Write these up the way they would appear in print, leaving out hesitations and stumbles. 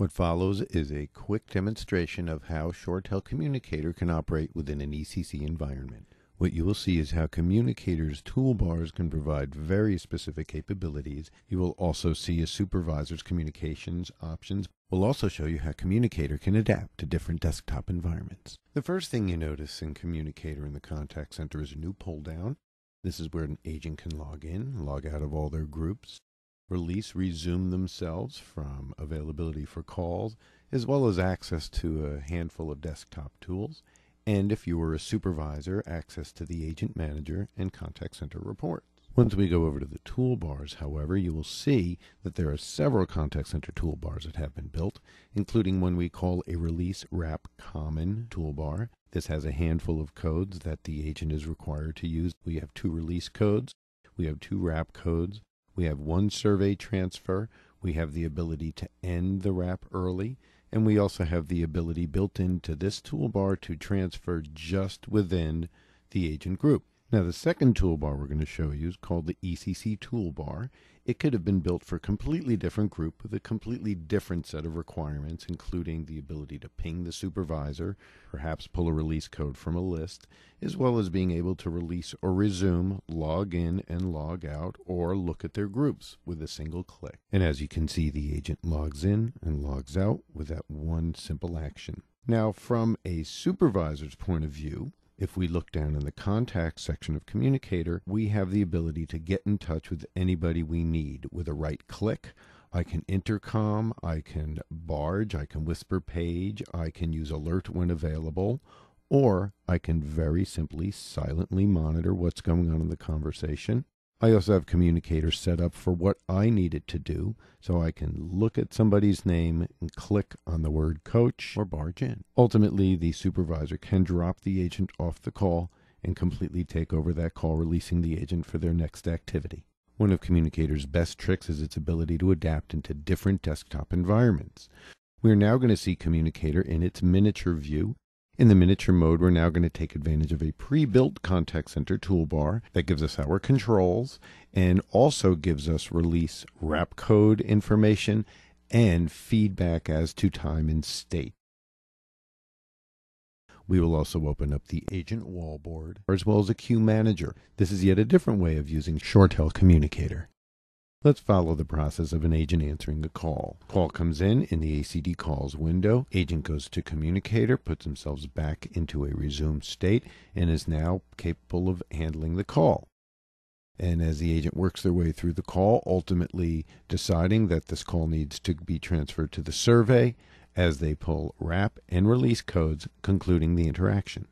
What follows is a quick demonstration of how ShoreTel Communicator can operate within an ECC environment. What you will see is how Communicator's toolbars can provide very specific capabilities. You will also see a supervisor's communications options. We'll also show you how Communicator can adapt to different desktop environments. The first thing you notice in Communicator in the contact center is a new pull-down. This is where an agent can log in, log out of all their groups, resume themselves from availability for calls, as well as access to a handful of desktop tools, and if you were a supervisor, access to the agent manager and contact center reports. Once we go over to the toolbars, however, you will see that there are several contact center toolbars that have been built, including one we call a release wrap common toolbar. This has a handful of codes that the agent is required to use. We have 2 release codes, we have 2 wrap codes, we have 1 survey transfer, we have the ability to end the wrap early, and we also have the ability built into this toolbar to transfer just within the agent group. Now, the second toolbar we're going to show you is called the ECC toolbar. It could have been built for a completely different group with a completely different set of requirements, including the ability to ping the supervisor, perhaps pull a release code from a list, as well as being able to release or resume, log in and log out, or look at their groups with a single click. And as you can see, the agent logs in and logs out with that one simple action. Now, from a supervisor's point of view, if we look down in the contact section of Communicator, we have the ability to get in touch with anybody we need with a right click. I can intercom, I can barge, I can whisper page, I can use alert when available, or I can very simply silently monitor what's going on in the conversation. I also have Communicator set up for what I need it to do, so I can look at somebody's name and click on the word coach or barge in. Ultimately, the supervisor can drop the agent off the call and completely take over that call, releasing the agent for their next activity. One of Communicator's best tricks is its ability to adapt into different desktop environments. We're now going to see Communicator in its miniature view. In the miniature mode, we're now going to take advantage of a pre-built contact center toolbar that gives us our controls and also gives us release wrap code information and feedback as to time and state. We will also open up the agent wallboard as well as a queue manager. This is yet a different way of using ShoreTel Communicator. Let's follow the process of an agent answering a call. Call comes in the ACD calls window. Agent goes to Communicator, puts themselves back into a resume state, and is now capable of handling the call. And as the agent works their way through the call, ultimately deciding that this call needs to be transferred to the survey as they pull wrap and release codes, concluding the interaction.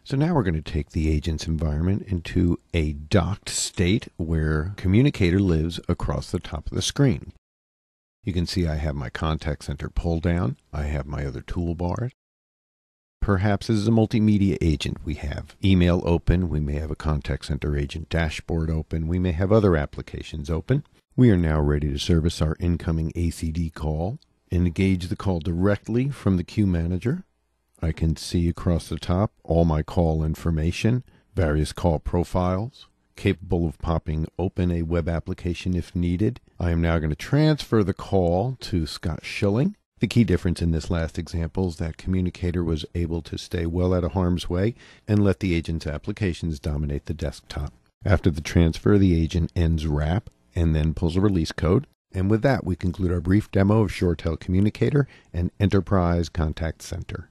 So now we're going to take the agent's environment into a docked state where Communicator lives across the top of the screen. You can see I have my contact center pull down. I have my other toolbars. Perhaps as a multimedia agent, we have email open. We may have a contact center agent dashboard open. We may have other applications open. We are now ready to service our incoming ACD call and engage the call directly from the queue manager. I can see across the top all my call information, various call profiles, capable of popping open a web application if needed. I am now going to transfer the call to Scott Schilling. The key difference in this last example is that Communicator was able to stay well out of harm's way and let the agent's applications dominate the desktop. After the transfer, the agent ends wrap and then pulls a release code. And with that, we conclude our brief demo of ShoreTel Communicator and Enterprise Contact Center.